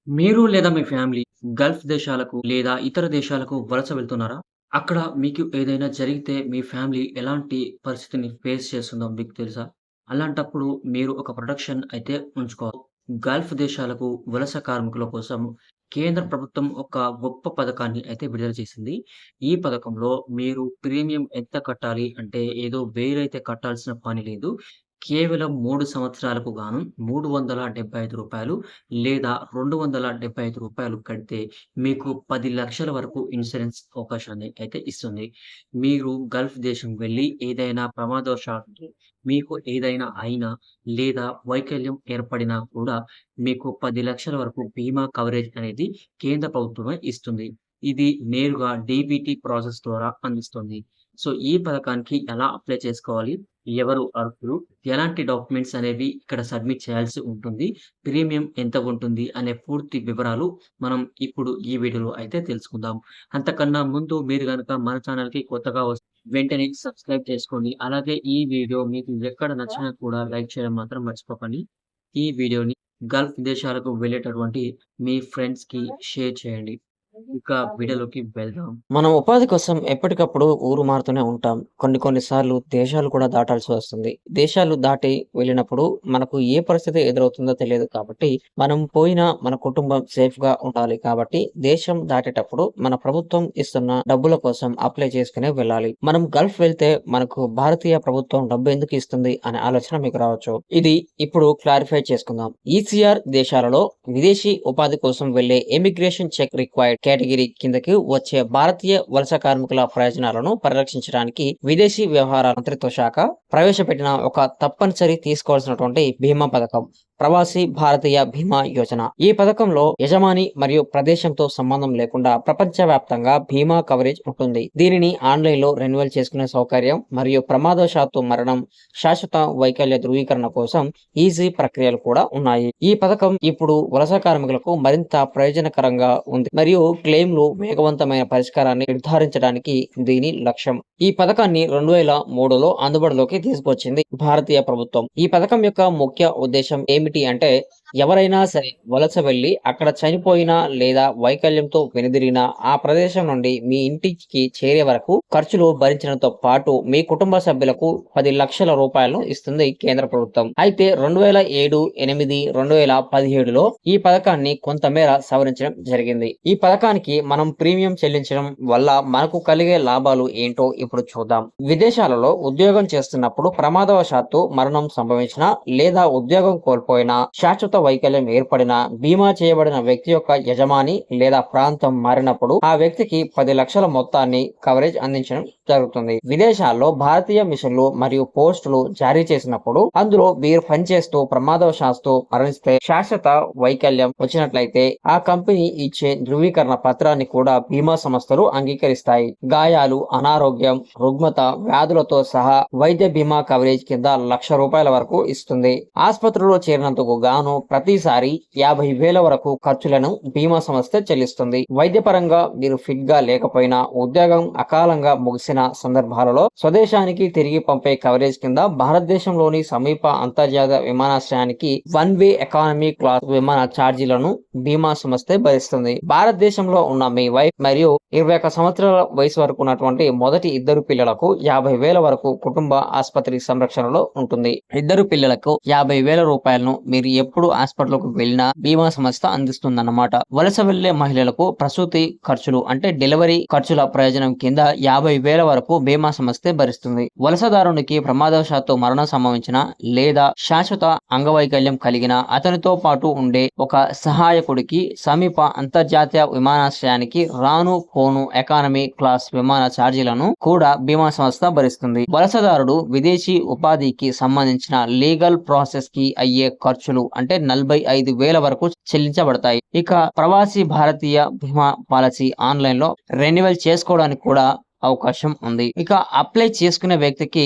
మీరు లేదా మీ family Gulf దేశాలకు లేదా ఇతర దేశాలకు వలస వెళ్తున్నారా? అక్కడ మీకు ఏదైనా జరిగితే మీ ఫ్యామిలీ ఎలాంటి పరిస్థితిని ఫేస్ చేస్తుందో మీకు తెలుసా? అలాంటప్పుడు మీరు ఒక ప్రొటెక్షన్ అయితే ఉంచుకోవాలి. గల్ఫ్ దేశాలకు వలస కార్మికుల కోసం కేంద్ర ప్రభుత్వం ఒక గొప్ప పథకాన్ని అయితే విడుదల చేసింది. ఈ పథకంలో మీరు ప్రీమియం ఎంత కట్టాలి అంటే ఏదో వేరైతే కట్టాల్సిన పని లేదు. కేవలం 3 సంవత్సరాలకు గాను రూ. 375 లేదా రూ. 275 కడితే మీకు 10,00,000 వరకు ఇన్సూరెన్స్ అవకాశాన్ని అయితే ఇస్తుంది. మీరు గల్ఫ్ దేశం వెళ్లి ఏదైనా ప్రమాదవశాత్తు మీకు ఏదైనా అయినా లేదా వైకల్యం ఏర్పడినా కూడా మీకు 10,00,000 వరకు బీమా కవరేజ్ అనేది కేంద్ర ప్రభుత్వమే ఇస్తుంది. ఇది నేరుగా డీబీటీ ప్రాసెస్ ద్వారా అందిస్తుంది. సో, ఈ పథకానికి ఎలా అప్లై చేసుకోవాలి? ఎవరు అర్హులు? ఎలాంటి డాక్యుమెంట్స్ అనేవి ఇక్కడ సబ్మిట్ చేయాల్సి ఉంటుంది? ప్రీమియం ఎంత ఉంటుంది? అనే పూర్తి వివరాలు మనం ఇప్పుడు ఈ వీడియోలో అయితే తెలుసుకుందాం. అంతకన్నా ముందు మీరు గనక మన ఛానల్‌కి కొత్తగా వెంటనే సబ్స్క్రైబ్ చేసుకోండి. అలాగే ఈ వీడియో మీకు ఎక్కడ నచ్చినా కూడా లైక్ చేయడం మాత్రం మర్చిపోకండి. ఈ వీడియోని గల్ఫ్ దేశాలకు వెళ్ళేటటువంటి మీ ఫ్రెండ్స్‌కి షేర్ చేయండి. ఇక వీడియోలోకి వెళ్దాం. మనం ఉపాధి కోసం ఎప్పటికప్పుడు ఊరు మారుతూనే ఉంటాం. కొన్ని సార్లు దేశాలు కూడా దాటాల్సి వస్తుంది. దేశాలు దాటి వెళ్ళినప్పుడు మనకు ఏ పరిస్థితి ఎదురవుతుందో తెలియదు కాబట్టి, మనం పోయినా మన కుటుంబం సేఫ్‌గా ఉండాలి కాబట్టి, దేశం దాటేటప్పుడు మన ప్రభుత్వం ఇస్తున్న డబ్బుల కోసం అప్లై చేసుకునే వెళ్ళాలి. మనం గల్ఫ్ వెళ్తే మనకు భారతీయ ప్రభుత్వం డబ్బు ఎందుకు ఇస్తుంది అనే ఆలోచన మీకు రావచ్చు. ఇది ఇప్పుడు క్లారిఫై చేసుకుందాం. ఈసీఆర్ దేశాలలో విదేశీ ఉపాధి కోసం వెళ్లే ఎమిగ్రేషన్ చెక్ రిక్వైర్డ్ కేటగిరీ కిందకి వచ్చే భారతీయ వలస కార్మికుల ప్రయోజనాలను పరిరక్షించడానికి విదేశీ వ్యవహారాల మంత్రిత్వ శాఖ ప్రవేశపెట్టిన ఒక తప్పనిసరి తీసుకోవాల్సినటువంటి బీమా పథకం ప్రవాసీ భారతీయ బీమా యోజన. ఈ పథకంలో యజమాని మరియు ప్రదేశంతో సంబంధం లేకుండా ప్రపంచవ్యాప్తంగా బీమా కవరేజ్ ఉంటుంది. దీనిని ఆన్లైన్ లో రెన్యువల్ చేసుకునే సౌకర్యం మరియు ప్రమాదవశాత్తు మరణం, శాశ్వత వైకల్య ధృవీకరణ కోసం ఈజీ ప్రక్రియలు కూడా ఉన్నాయి. ఈ పథకం ఇప్పుడు వలస కార్మికులకు మరింత ప్రయోజనకరంగా ఉంది మరియు క్లెయిమ్లు వేగవంతమైన పరిష్కారాన్ని నిర్ధారించడానికి దీని లక్ష్యం. ఈ పథకాన్ని 2003లో అందుబాటులోకి తీసుకొచ్చింది భారతీయ ప్రభుత్వం. ఈ పథకం యొక్క ముఖ్య ఉద్దేశం ఏమిటి అంటే, ఎవరైనా సరే వలస వెళ్లి అక్కడ చనిపోయినా లేదా వైకల్యంతో వెనుదిరిగినా ఆ ప్రదేశం నుండి మీ ఇంటికి చేరే వరకు ఖర్చులు భరించడంతో పాటు మీ కుటుంబ సభ్యులకు 10,00,000 రూపాయలను ఇస్తుంది కేంద్ర ప్రభుత్వం. అయితే 2007, 8, 2017లో ఈ పథకాన్ని కొంతమేర సవరించడం జరిగింది. ఈ పథకానికి మనం ప్రీమియం చెల్లించడం వల్ల మనకు కలిగే లాభాలు ఏంటో ఇప్పుడు చూద్దాం. విదేశాలలో ఉద్యోగం చేస్తున్నప్పుడు ప్రమాదవశాత్తు మరణం సంభవించినా లేదా ఉద్యోగం కోల్పోయినా, శాశ్వత వైకల్యం ఏర్పడినా, బీమా చేయబడిన వ్యక్తి యొక్క యజమాని లేదా ప్రాంతం మారినప్పుడు ఆ వ్యక్తికి 10,00,000 మొత్తాన్ని కవరేజ్ అందించడం జరుగుతుంది. విదేశాల్లో భారతీయ మిషన్లు మరియు పోస్టులు జారీ చేసినప్పుడు అందులో వీరు పనిచేస్తూ ప్రమాదవశాత్తు మరణిస్తే, శాశ్వత వైకల్యం వచ్చినట్లయితే ఆ కంపెనీ ఇచ్చే ధృవీకరణ పత్రాన్ని కూడా బీమా సంస్థలు అంగీకరిస్తాయి. గాయాలు, అనారోగ్యం, రుగ్మత, వ్యాధులతో సహా వైద్య బీమా కవరేజ్ కింద ₹1,00,000 వరకు ఇస్తుంది. ఆసుపత్రిలో చేరినందుకు గాను ప్రతిసారి 50,000 వరకు ఖర్చులను బీమా సంస్థ చెల్లిస్తుంది. వైద్యపరంగా మీరు ఫిట్ గా లేకపోయినా, ఉద్యోగం అకాలంగా ముగిసిన సందర్భాలలో స్వదేశానికి తిరిగి పంపే కవరేజ్ కింద భారతదేశంలోని సమీప అంతర్జాతీయ విమానాశ్రయానికి వన్ వే ఎకానమీ క్లాస్ విమాన ఛార్జీలను బీమా సంస్థే భరిస్తుంది. భారతదేశంలో ఉన్న మీ వైఫ్ మరియు 21 సంవత్సరాల వయసు వరకు ఉన్నటువంటి మొదటి 2 పిల్లలకు 50,000 వరకు కుటుంబ ఆసుపత్రి సంరక్షణలో ఉంటుంది. 2 పిల్లలకు 50,000 రూపాయలను మీరు ఎప్పుడు హాస్పిటల్కు వెళ్ళినా బీమా సంస్థ అందిస్తుందన్నమాట. వలస వెళ్లే మహిళలకు ప్రసూతి ఖర్చులు అంటే డెలివరీ ఖర్చుల ప్రయోజనం కింద 50,000 వరకు బీమా సంస్థే భరిస్తుంది. వలసదారునికి ప్రమాదవశాత్తు మరణం సంభవించిన లేదా శాశ్వత అంగవైకల్యం కలిగిన అతనితో పాటు ఉండే ఒక సహాయకుడికి సమీప అంతర్జాతీయ విమానాశ్రయానికి రాను పోను ఎకానమీ క్లాస్ విమాన ఛార్జీలను కూడా బీమా సంస్థ భరిస్తుంది. వలసదారుడు విదేశీ ఉపాధికి సంబంధించిన లీగల్ ప్రాసెస్ కి అయ్యే ఖర్చులు అంటే 45,000 వరకు చెల్లించబడతాయి. ఇక ప్రవాసీ భారతీయ బీమా పాలసీ ఆన్లైన్ లో రెన్యువల్ చేసుకోవడానికి కూడా అవకాశం ఉంది. ఇక అప్లై చేసుకునే వ్యక్తికి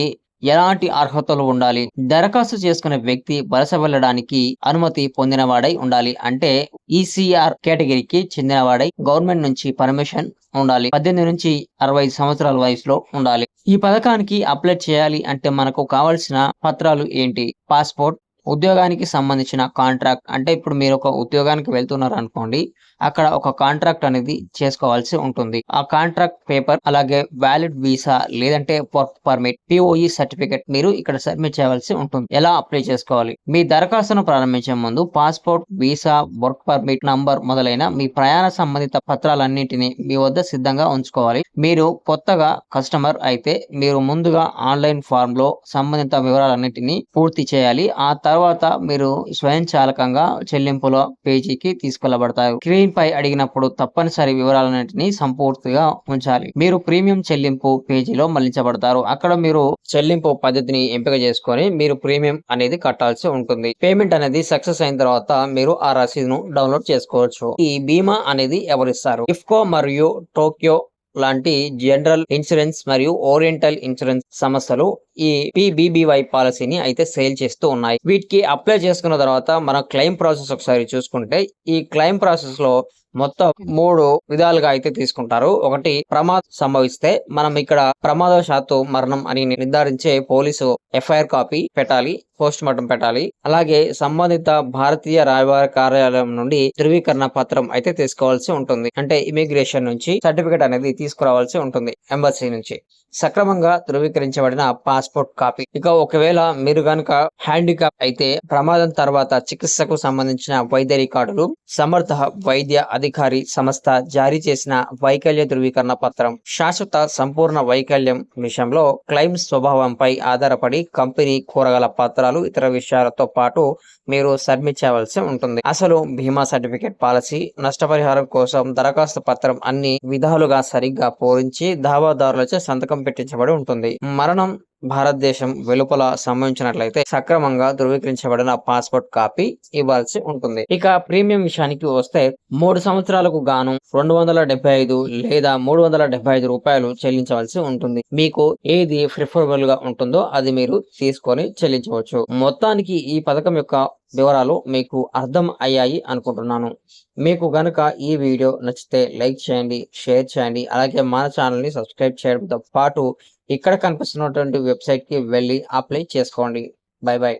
ఎలాంటి అర్హతలు ఉండాలి? దరఖాస్తు చేసుకునే వ్యక్తి వలస వెళ్ళడానికి అనుమతి పొందినవాడై ఉండాలి. అంటే ఈసీఆర్ కేటగిరీకి చెందినవాడై గవర్నమెంట్ నుంచి పర్మిషన్ ఉండాలి. 18 నుంచి 65 సంవత్సరాల వయసులో ఉండాలి. ఈ పథకానికి అప్లై చేయాలి అంటే మనకు కావాల్సిన పత్రాలు ఏంటి? పాస్పోర్ట్, ఉద్యోగానికి సంబంధించిన కాంట్రాక్ట్ అంటే ఇప్పుడు మీరు ఒక ఉద్యోగానికి వెళ్తున్నారనుకోండి. అక్కడ ఒక కాంట్రాక్ట్ అనేది చేసుకోవాల్సి ఉంటుంది. ఆ కాంట్రాక్ట్ పేపర్ అలాగే వాలిడ్ వీసా లేదంటే వర్క్ పర్మిట్, పిఓఈ సర్టిఫికేట్ మీరు ఇక్కడ సబ్మిట్ చేయవలసి ఉంటుంది. ఎలా అప్లై చేసుకోవాలి? మీ దరఖాస్తును ప్రారంభించే ముందు passport, visa, work permit number మొదలైన మీ ప్రయాణ సంబంధిత పత్రాలన్నింటినీ మీ వద్ద సిద్ధంగా ఉంచుకోవాలి. మీరు కొత్తగా కస్టమర్ అయితే మీరు ముందుగా ఆన్‌లైన్ ఫార్మ్‌లో సంబంధిత వివరాలన్నిటిని పూర్తి చేయాలి. ఆ తర్వాత మీరు స్వయంచాలకంగా చెల్లింపుల పేజీకి తీసుకెళ్లబడతారు. స్క్రీన్‌పై అడిగినప్పుడు తప్పనిసరి వివరాలన్నిటిని సంపూర్తిగా ఉంచాలి. మీరు ప్రీమియం చెల్లింపు పేజీలో మళ్లించబడతారు. అక్కడ మీరు చెల్లింపు పద్ధతిని ఎంపిక చేసుకొని మీరు ప్రీమియం అనేది కట్టాల్సి ఉంటుంది. పేమెంట్ అనేది సక్సెస్ అయిన తర్వాత మీరు ఆ రసీదును డౌన్‌లోడ్ చేసుకోవచ్చు. ఈ బీమా అనేది ఎవరిస్తారు? ఇఫ్కో మరియు టోక్యో లాంటి జనరల్ ఇన్సూరెన్స్ మరియు ఓరియంటల్ ఇన్సూరెన్స్ సంస్థలు ఈ పీబీబీవై పాలసీని అయితే సేల్ చేస్తూ ఉన్నాయి. వీటికి అప్లై చేసుకున్న తర్వాత మన క్లెయిమ్ ప్రాసెస్ ఒకసారి చూసుకుంటే ఈ క్లెయిమ్ ప్రాసెస్ లో మొత్తం 3 విధాలుగా అయితే తీసుకుంటారు. ఒకటి ప్రమాదం సంభవిస్తే మనం ఇక్కడ ప్రమాదవశాత్తు మరణం అని నిర్ధారించే పోలీసు ఎఫ్ఐఆర్ కాపీ పెట్టాలి. పోస్ట్ మార్టం పెట్టాలి. అలాగే సంబంధిత భారతీయ రాయబార కార్యాలయం నుండి ధృవీకరణ పత్రం అయితే తీసుకోవాల్సి ఉంటుంది. అంటే ఇమిగ్రేషన్ నుంచి సర్టిఫికేట్ అనేది తీసుకురావాల్సి ఉంటుంది. ఎంబసీ నుంచి సక్రమంగా ధృవీకరించబడిన పాస్పోర్ట్ కాపీ. ఇక ఒకవేళ మీరు గనుక హ్యాండిక్యాప్ అయితే ప్రమాదం తర్వాత చికిత్సకు సంబంధించిన వైద్య రికార్డులు, సమర్థ వైద్య అధికారి సంస్థ జారీ చేసిన వైకల్య ధృవీకరణ పత్రం. శాశ్వత సంపూర్ణ వైకల్యం విషయంలో క్లెయిమ్ స్వభావంపై ఆధారపడి కంపెనీ కోరగల పత్రాలు, ఇతర విషయాలతో పాటు మీరు సబ్మిట్ చేయవలసి ఉంటుంది. అసలు బీమా సర్టిఫికేట్, పాలసీ, నష్టపరిహారం కోసం దరఖాస్తు పత్రం అన్ని విధాలుగా సరిగ్గా పూరించి దావాదారులచే సంతకం పెట్టించబడి ఉంటుంది. మరణం భారతదేశం వెలుపల సంభవించినట్లయితే సక్రమంగా ధృవీకరించబడిన పాస్పోర్ట్ కాపీ ఇవ్వాల్సి ఉంటుంది. ఇక ప్రీమియం విషయానికి వస్తే 3 సంవత్సరాలకు గాను 275 లేదా 375 రూపాయలు చెల్లించవలసి ఉంటుంది. మీకు ఏది ప్రిఫరబుల్ గా ఉంటుందో అది మీరు తీసుకొని చెల్లించవచ్చు. మొత్తానికి ఈ పథకం యొక్క వివరాలు మీకు అర్థం అయ్యాయి అనుకుంటున్నాను. మీకు గనుక ఈ వీడియో నచ్చితే లైక్ చేయండి, షేర్ చేయండి. అలాగే మన ఛానల్ ని సబ్స్క్రైబ్ చేయడంతో పాటు ఇక్కడ కనిపిస్తున్నటువంటి వెబ్సైట్ కి వెళ్ళి అప్లై చేసుకోండి. By by.